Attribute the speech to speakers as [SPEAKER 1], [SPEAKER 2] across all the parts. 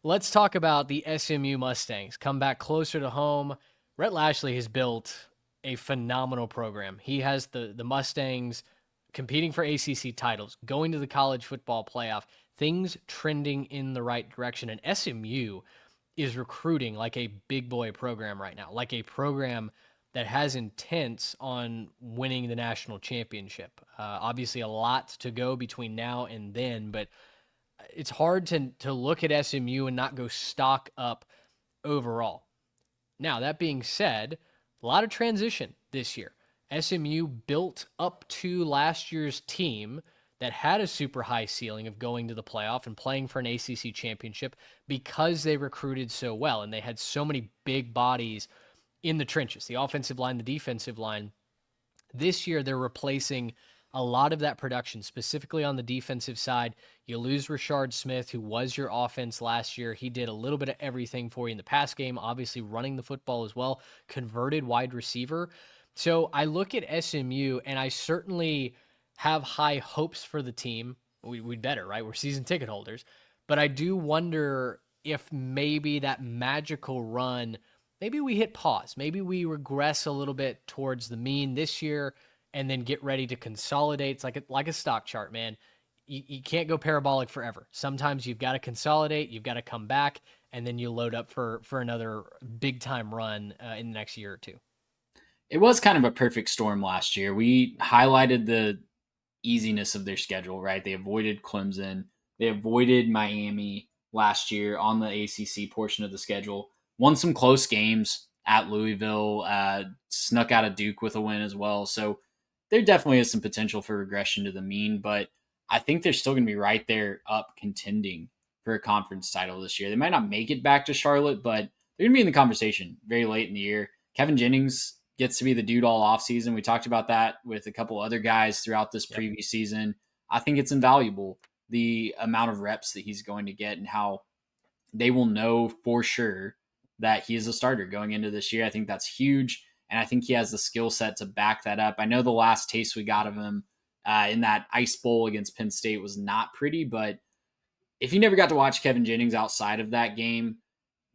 [SPEAKER 1] Let's talk about the SMU Mustangs. Come back closer to home. Rhett Lashley has built a phenomenal program. He has the Mustangs competing for ACC titles, going to the college football playoff, things trending in the right direction. And SMU is recruiting like a big boy program right now, like a program that has intents on winning the national championship. Obviously, a lot to go between now and then, but it's hard to look at SMU and not go stock up overall. Now, that being said, a lot of transition this year. SMU built up to last year's team that had a super high ceiling of going to the playoff and playing for an ACC championship because they recruited so well and they had so many big bodies in the trenches, the offensive line, the defensive line. This year, they're replacing a lot of that production, specifically on the defensive side. You lose Rashard Smith, who was your offense last year. He did a little bit of everything for you in the pass game, obviously running the football as well, converted wide receiver. So I look at SMU, and I certainly have high hopes for the team. We'd better, right? We're season ticket holders. But I do wonder if maybe that magical run, maybe we hit pause. Maybe we regress a little bit towards the mean this year and then get ready to consolidate. It's like a stock chart, man. You can't go parabolic forever. Sometimes you've got to consolidate, you've got to come back, and then you load up for another big time run in the next year or two.
[SPEAKER 2] It was kind of a perfect storm last year. We highlighted the easiness of their schedule, right? They avoided Clemson, they avoided Miami last year on the ACC portion of the schedule, won some close games at Louisville, snuck out of Duke with a win as well. So there definitely is some potential for regression to the mean, but I think they're still going to be right there up contending for a conference title this year. They might not make it back to Charlotte, but they're going to be in the conversation very late in the year. Kevin Jennings gets to be the dude all offseason. We talked about that with a couple other guys throughout this previous season. I think it's invaluable, the amount of reps that he's going to get and how they will know for sure that he is a starter going into this year. I think that's huge. And I think he has the skill set to back that up. I know the last taste we got of him in that Ice Bowl against Penn State was not pretty, but if you never got to watch Kevin Jennings outside of that game,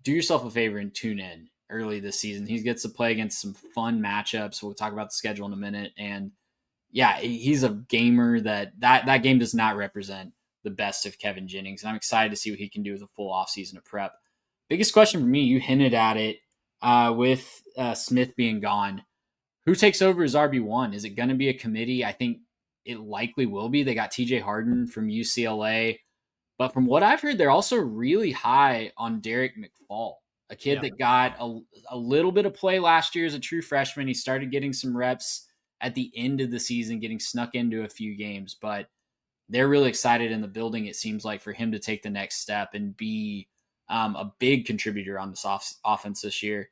[SPEAKER 2] do yourself a favor and tune in early this season. He gets to play against some fun matchups. We'll talk about the schedule in a minute. And yeah, he's a gamer that game does not represent the best of Kevin Jennings. And I'm excited to see what he can do with a full offseason of prep. Biggest question for me, you hinted at it with Smith being gone. Who takes over as RB1? Is it going to be a committee? I think it likely will be. They got TJ Harden from UCLA. But from what I've heard, they're also really high on Derek McFall, a kid that got a little bit of play last year as a true freshman. He started getting some reps at the end of the season, getting snuck into a few games. But they're really excited in the building, it seems like, for him to take the next step and be a big contributor on this offense this year.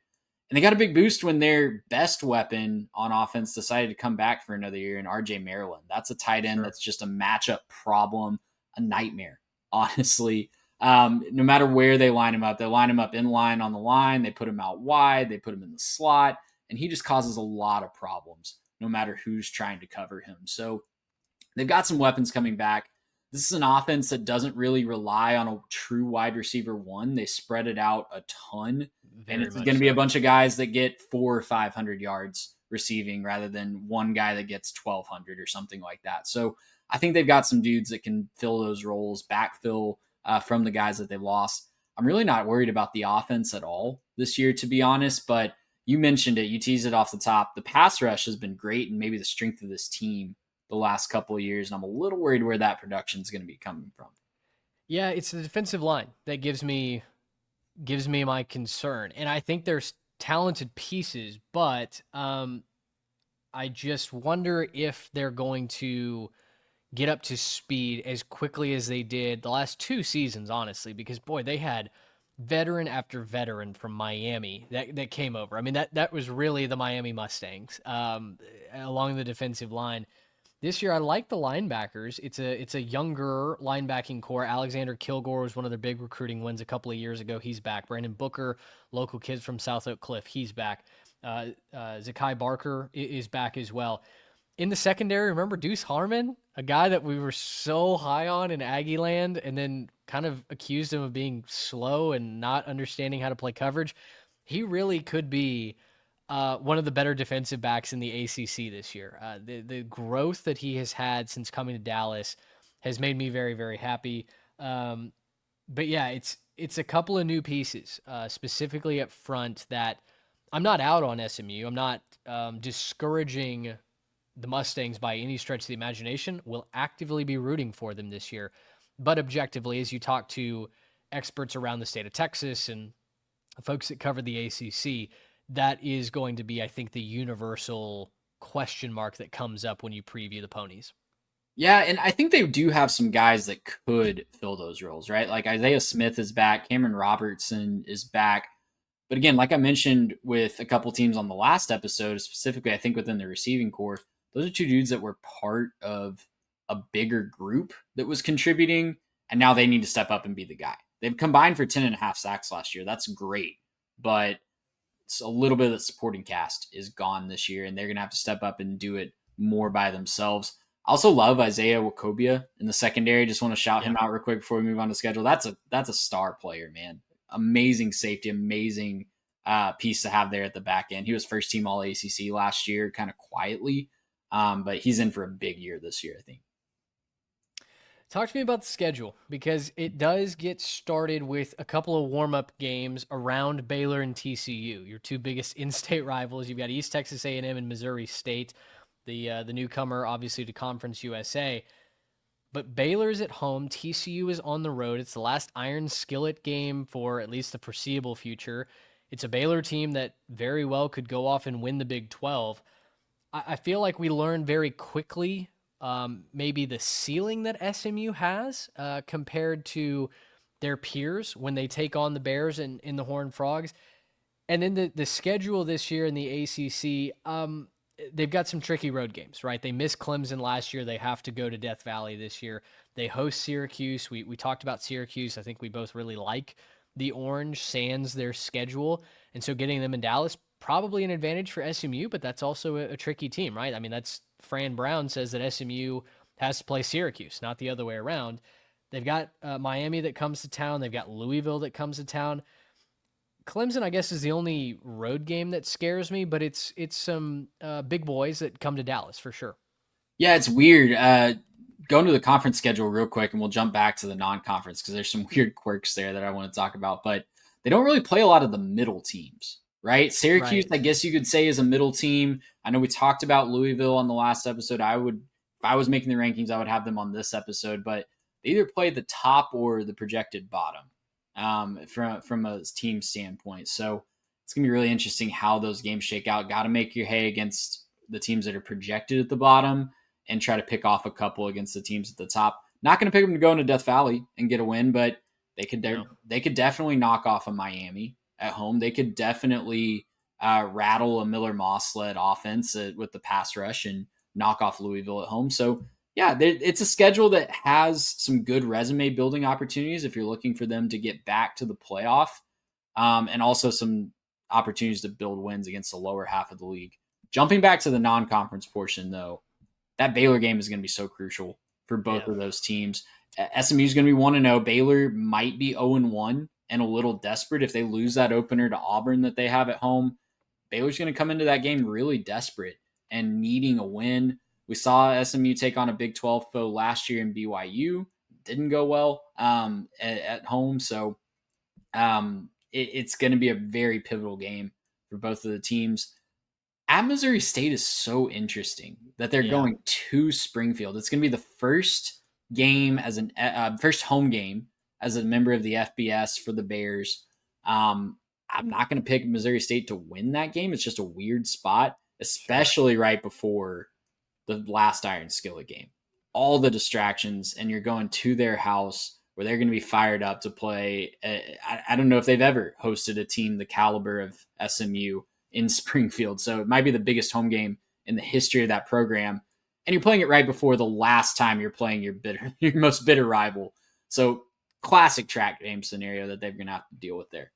[SPEAKER 2] And they got a big boost when their best weapon on offense decided to come back for another year in RJ Maryland. That's a tight end that's just a matchup problem, a nightmare, honestly. No matter where they line him up in line on the line, they put him out wide, they put him in the slot, and he just causes a lot of problems no matter who's trying to cover him. So they've got some weapons coming back. This is an offense that doesn't really rely on a true wide receiver one. They spread it out a ton. And it's going to be a bunch of guys that get 400 or 500 yards receiving rather than one guy that gets 1,200 or something like that. So I think they've got some dudes that can fill those roles, backfill from the guys that they've lost. I'm really not worried about the offense at all this year, to be honest, but you mentioned it. You teased it off the top. The pass rush has been great and maybe the strength of this team the last couple of years, and I'm a little worried where that production is going to be coming from.
[SPEAKER 1] Yeah, it's the defensive line that gives me my concern, and I think there's talented pieces, but I just wonder if they're going to get up to speed as quickly as they did the last two seasons, honestly, because boy, they had veteran after veteran from Miami that came over. I mean, that was really the Miami Mustangs along the defensive line. This year, I like the linebackers. It's a younger linebacking core. Alexander Kilgore was one of their big recruiting wins a couple of years ago. He's back. Brandon Booker, local kids from South Oak Cliff, he's back. Zakai Barker is back as well. In the secondary, remember Deuce Harmon, a guy that we were so high on in Aggie land and then kind of accused him of being slow and not understanding how to play coverage. He really could be one of the better defensive backs in the ACC this year. The growth that he has had since coming to Dallas has made me very, very happy. But yeah, it's a couple of new pieces, specifically up front, that I'm not out on SMU. I'm not discouraging the Mustangs by any stretch of the imagination. Will actively be rooting for them this year. But objectively, as you talk to experts around the state of Texas and folks that cover the ACC, that is going to be, I think, the universal question mark that comes up when you preview the ponies.
[SPEAKER 2] Yeah, and I think they do have some guys that could fill those roles, right? Like Isaiah Smith is back, Cameron Robertson is back. But again, like I mentioned with a couple teams on the last episode, specifically, I think within the receiving core, those are two dudes that were part of a bigger group that was contributing, and now they need to step up and be the guy. They've combined for 10 and a half sacks last year. That's great. But it's a little bit of the supporting cast is gone this year, and they're going to have to step up and do it more by themselves. I also love Isaiah Wokobia in the secondary. Just want to shout
[SPEAKER 1] Yeah.
[SPEAKER 2] him out real quick before we move on to schedule. That's a star player, man. Amazing safety, amazing piece to have there at the back end. He was first team All ACC last year, kind of quietly, but he's in for a big year this year, I think.
[SPEAKER 1] Talk to me about the schedule, because it does get started with a couple of warm-up games around Baylor and TCU, your two biggest in-state rivals. You've got East Texas A&M and Missouri State, the newcomer, obviously, to Conference USA. But Baylor's at home. TCU is on the road. It's the last Iron Skillet game for at least the foreseeable future. It's a Baylor team that very well could go off and win the Big 12. I feel like we learned very quickly maybe the ceiling that SMU has compared to their peers when they take on the Bears and in the Horned Frogs. And then the schedule this year in the ACC, they've got some tricky road games, right? They missed Clemson last year. They have to go to Death Valley this year. They host Syracuse. We talked about Syracuse. I think we both really like the Orange sans their schedule. And so getting them in Dallas, probably an advantage for SMU, but that's also a tricky team, right? I mean, that's Fran Brown says that SMU has to play Syracuse, not the other way around. They've got Miami that comes to town. They've got Louisville that comes to town. Clemson, I guess, is the only road game that scares me, but it's some big boys that come to Dallas for sure.
[SPEAKER 2] Yeah, it's weird. Going to the conference schedule real quick, and we'll jump back to the non-conference because there's some weird quirks there that I want to talk about. But they don't really play a lot of the middle teams, right? Syracuse,
[SPEAKER 1] Right.
[SPEAKER 2] I guess you could say, is a middle team. I know we talked about Louisville on the last episode. If I was making the rankings, I would have them on this episode. But they either play the top or the projected bottom from a team standpoint. So it's gonna be really interesting how those games shake out. Got to make your hay against the teams that are projected at the bottom and try to pick off a couple against the teams at the top. Not going to pick them to go into Death Valley and get a win, but
[SPEAKER 1] No.
[SPEAKER 2] they could definitely knock off a Miami at home. They could definitely rattle a Miller Moss led offense with the pass rush and knock off Louisville at home. So yeah, it's a schedule that has some good resume building opportunities if you're looking for them to get back to the playoff, and also some opportunities to build wins against the lower half of the league. Jumping back to the non-conference portion, though, that Baylor game is going to be so crucial for both
[SPEAKER 1] Yeah.
[SPEAKER 2] of those teams. SMU is going to be 1-0. Baylor might be 0-1 and a little desperate if they lose that opener to Auburn that they have at home. Baylor's going to come into that game really desperate and needing a win. We saw SMU take on a Big 12 foe last year in BYU. Didn't go well at home. So it's going to be a very pivotal game for both of the teams. At Missouri State is so interesting that they're
[SPEAKER 1] Yeah.
[SPEAKER 2] going to Springfield. It's going to be the first game as an first home game as a member of the FBS for the Bears. I'm not going to pick Missouri State to win that game. It's just a weird spot,
[SPEAKER 1] Sure.
[SPEAKER 2] especially right before the last Iron Skillet game. All the distractions, and you're going to their house where they're going to be fired up to play. I don't know if they've ever hosted a team the caliber of SMU in Springfield. So it might be the biggest home game in the history of that program. And you're playing it right before the last time you're playing your most bitter rival. So classic track game scenario that they're going to have to deal with there.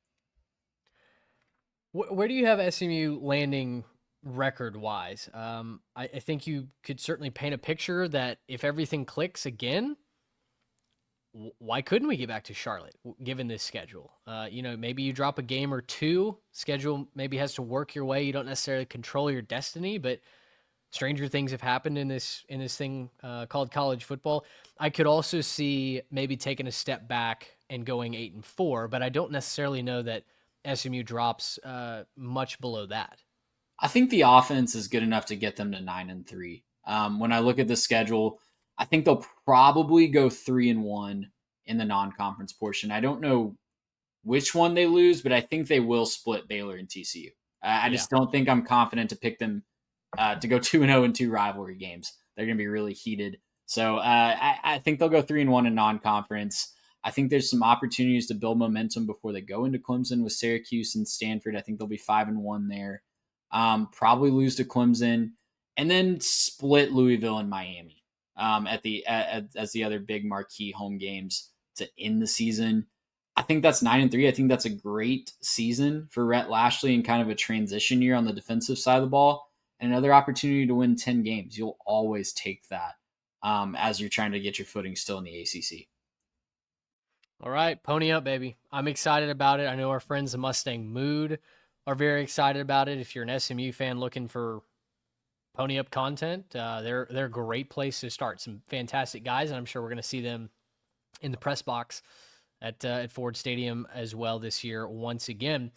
[SPEAKER 1] Where do you have SMU landing record wise. I think you could certainly paint a picture that if everything clicks again, why couldn't we get back to Charlotte given this schedule? Maybe you drop a game or two. Schedule maybe has to work your way. You don't necessarily control your destiny, but stranger things have happened in this thing called college football. I could also see maybe taking a step back and going 8-4, but I don't necessarily know that SMU drops much below that.
[SPEAKER 2] I think the offense is good enough to get them to 9-3. When I look at the schedule, I think they'll probably go 3-1 in the non-conference portion. I don't know which one they lose, but I think they will split Baylor and TCU. I
[SPEAKER 1] Yeah.
[SPEAKER 2] just don't think I'm confident to pick them to go 2-0 in two rivalry games. They're going to be really heated. So I think they'll go 3-1 in non-conference. I think there's some opportunities to build momentum before they go into Clemson with Syracuse and Stanford. I think they'll be 5-1 there. Probably lose to Clemson, and then split Louisville and Miami as the other big marquee home games to end the season. I think that's 9-3. I think that's a great season for Rhett Lashley and kind of a transition year on the defensive side of the ball, and another opportunity to win 10 games. You'll always take that as you're trying to get your footing still in the ACC.
[SPEAKER 1] All right, pony up, baby. I'm excited about it. I know our friends, the Mustang Mood, are very excited about it. If you're an SMU fan looking for pony up content, they're a great place to start. Some fantastic guys, and I'm sure we're going to see them in the press box at Ford Stadium as well this year once again.